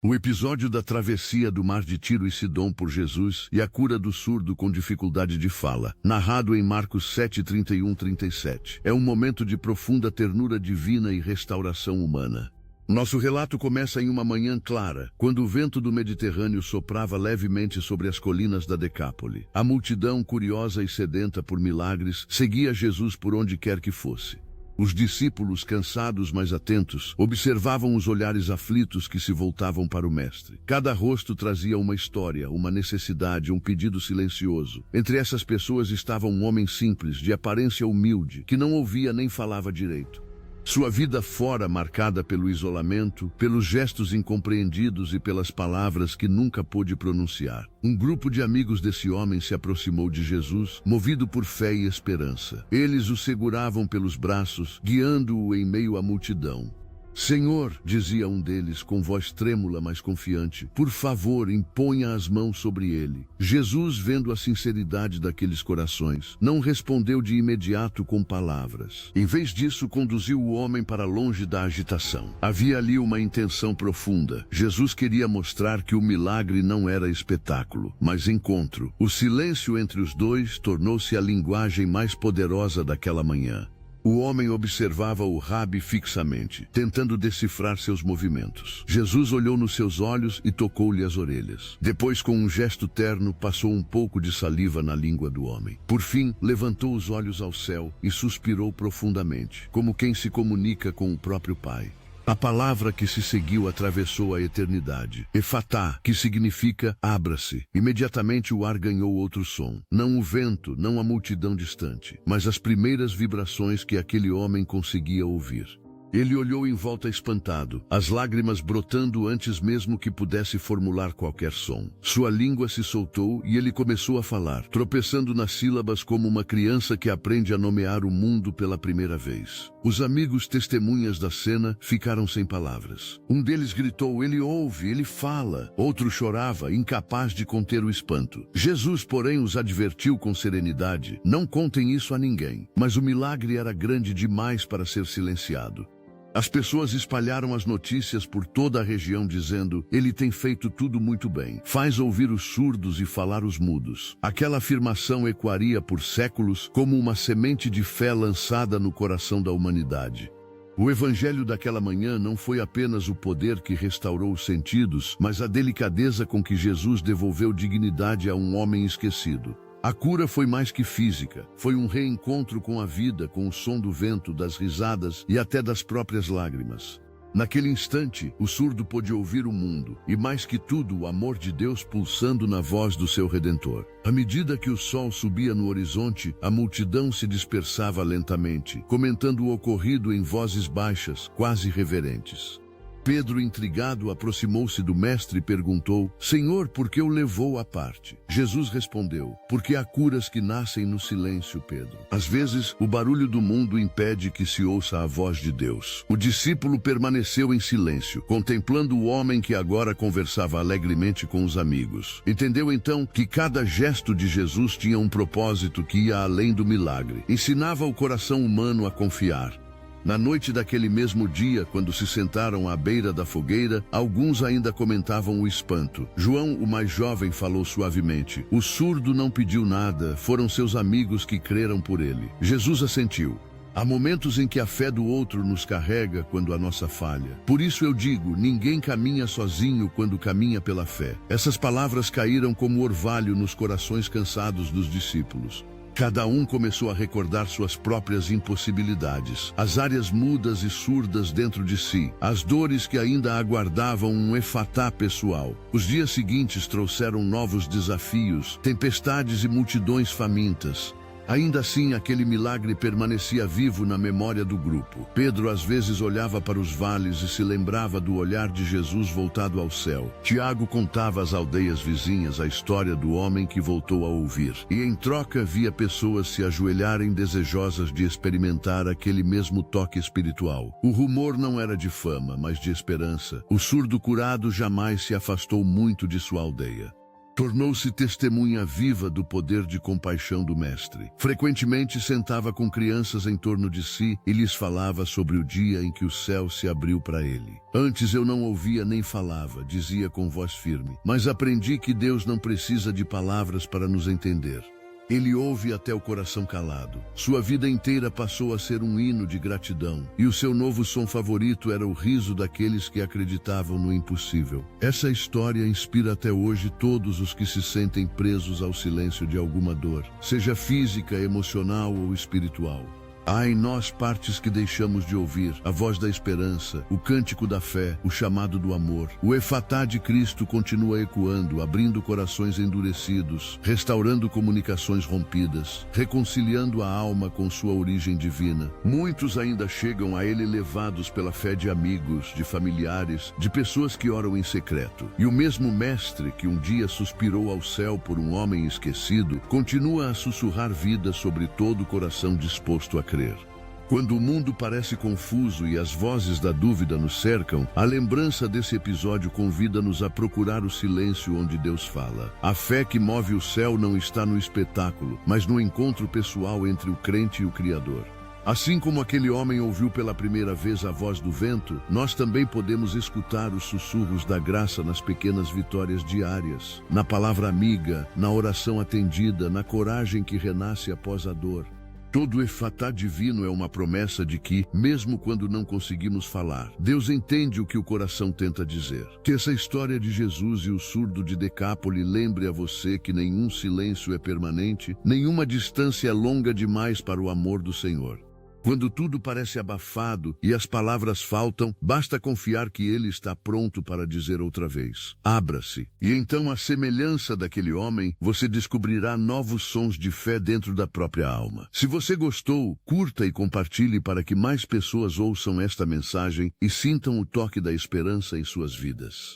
O episódio da travessia do mar de Tiro e Sidom por Jesus e a cura do surdo com dificuldade de fala, narrado em Marcos 7:31-37, é um momento de profunda ternura divina e restauração humana. Nosso relato começa em uma manhã clara, quando o vento do Mediterrâneo soprava levemente sobre as colinas da Decápole. A multidão, curiosa e sedenta por milagres, seguia Jesus por onde quer que fosse. Os discípulos, cansados mas atentos, observavam os olhares aflitos que se voltavam para o Mestre. Cada rosto trazia uma história, uma necessidade, um pedido silencioso. Entre essas pessoas estava um homem simples, de aparência humilde, que não ouvia nem falava direito. Sua vida fora marcada pelo isolamento, pelos gestos incompreendidos e pelas palavras que nunca pôde pronunciar. Um grupo de amigos desse homem se aproximou de Jesus, movido por fé e esperança. Eles o seguravam pelos braços, guiando-o em meio à multidão. "Senhor", dizia um deles com voz trêmula mas confiante, "por favor, imponha as mãos sobre ele." Jesus, vendo a sinceridade daqueles corações, não respondeu de imediato com palavras. Em vez disso, conduziu o homem para longe da agitação. Havia ali uma intenção profunda. Jesus queria mostrar que o milagre não era espetáculo, mas encontro. O silêncio entre os dois tornou-se a linguagem mais poderosa daquela manhã. O homem observava o rabi fixamente, tentando decifrar seus movimentos. Jesus olhou nos seus olhos e tocou-lhe as orelhas. Depois, com um gesto terno, passou um pouco de saliva na língua do homem. Por fim, levantou os olhos ao céu e suspirou profundamente, como quem se comunica com o próprio Pai. A palavra que se seguiu atravessou a eternidade. Efatá, que significa abra-se. Imediatamente o ar ganhou outro som. Não o vento, não a multidão distante, mas as primeiras vibrações que aquele homem conseguia ouvir. Ele olhou em volta espantado, as lágrimas brotando antes mesmo que pudesse formular qualquer som. Sua língua se soltou e ele começou a falar, tropeçando nas sílabas como uma criança que aprende a nomear o mundo pela primeira vez. Os amigos testemunhas da cena ficaram sem palavras. Um deles gritou: "Ele ouve, ele fala." Outro chorava, incapaz de conter o espanto. Jesus, porém, os advertiu com serenidade: "Não contem isso a ninguém." Mas o milagre era grande demais para ser silenciado. As pessoas espalharam as notícias por toda a região dizendo: "Ele tem feito tudo muito bem. Faz ouvir os surdos e falar os mudos." Aquela afirmação ecoaria por séculos como uma semente de fé lançada no coração da humanidade. O evangelho daquela manhã não foi apenas o poder que restaurou os sentidos, mas a delicadeza com que Jesus devolveu dignidade a um homem esquecido. A cura foi mais que física, foi um reencontro com a vida, com o som do vento, das risadas e até das próprias lágrimas. Naquele instante, o surdo pôde ouvir o mundo, e mais que tudo, o amor de Deus pulsando na voz do seu Redentor. À medida que o sol subia no horizonte, a multidão se dispersava lentamente, comentando o ocorrido em vozes baixas, quase reverentes. Pedro, intrigado, aproximou-se do mestre e perguntou: "Senhor, por que o levou à parte?" Jesus respondeu: "Porque há curas que nascem no silêncio, Pedro. Às vezes, o barulho do mundo impede que se ouça a voz de Deus." O discípulo permaneceu em silêncio, contemplando o homem que agora conversava alegremente com os amigos. Entendeu então que cada gesto de Jesus tinha um propósito que ia além do milagre. Ensinava o coração humano a confiar. Na noite daquele mesmo dia, quando se sentaram à beira da fogueira, alguns ainda comentavam o espanto. João, o mais jovem, falou suavemente: "O surdo não pediu nada, foram seus amigos que creram por ele." Jesus assentiu. Há momentos em que a fé do outro nos carrega quando a nossa falha. Por isso eu digo, ninguém caminha sozinho quando caminha pela fé. Essas palavras caíram como orvalho nos corações cansados dos discípulos. Cada um começou a recordar suas próprias impossibilidades, as áreas mudas e surdas dentro de si, as dores que ainda aguardavam um efatá pessoal. Os dias seguintes trouxeram novos desafios, tempestades e multidões famintas. Ainda assim, aquele milagre permanecia vivo na memória do grupo. Pedro às vezes olhava para os vales e se lembrava do olhar de Jesus voltado ao céu. Tiago contava às aldeias vizinhas a história do homem que voltou a ouvir. E em troca via pessoas se ajoelharem desejosas de experimentar aquele mesmo toque espiritual. O rumor não era de fama, mas de esperança. O surdo curado jamais se afastou muito de sua aldeia. Tornou-se testemunha viva do poder de compaixão do Mestre. Frequentemente sentava com crianças em torno de si e lhes falava sobre o dia em que o céu se abriu para ele. Antes eu não ouvia nem falava, dizia com voz firme, mas aprendi que Deus não precisa de palavras para nos entender. Ele ouve até o coração calado. Sua vida inteira passou a ser um hino de gratidão, e o seu novo som favorito era o riso daqueles que acreditavam no impossível. Essa história inspira até hoje todos os que se sentem presos ao silêncio de alguma dor, seja física, emocional ou espiritual. Há em nós partes que deixamos de ouvir, a voz da esperança, o cântico da fé, o chamado do amor. O efatá de Cristo continua ecoando, abrindo corações endurecidos, restaurando comunicações rompidas, reconciliando a alma com sua origem divina. Muitos ainda chegam a ele levados pela fé de amigos, de familiares, de pessoas que oram em secreto. E o mesmo Mestre que um dia suspirou ao céu por um homem esquecido, continua a sussurrar vida sobre todo o coração disposto a crer. Quando o mundo parece confuso e as vozes da dúvida nos cercam, a lembrança desse episódio convida-nos a procurar o silêncio onde Deus fala. A fé que move o céu não está no espetáculo, mas no encontro pessoal entre o crente e o Criador. Assim como aquele homem ouviu pela primeira vez a voz do vento, nós também podemos escutar os sussurros da graça nas pequenas vitórias diárias, na palavra amiga, na oração atendida, na coragem que renasce após a dor. Todo efatá divino é uma promessa de que, mesmo quando não conseguimos falar, Deus entende o que o coração tenta dizer. Que essa história de Jesus e o surdo de Decápole lembre a você que nenhum silêncio é permanente, nenhuma distância é longa demais para o amor do Senhor. Quando tudo parece abafado e as palavras faltam, basta confiar que Ele está pronto para dizer outra vez. Abra-se. E então, à semelhança daquele homem, você descobrirá novos sons de fé dentro da própria alma. Se você gostou, curta e compartilhe para que mais pessoas ouçam esta mensagem e sintam o toque da esperança em suas vidas.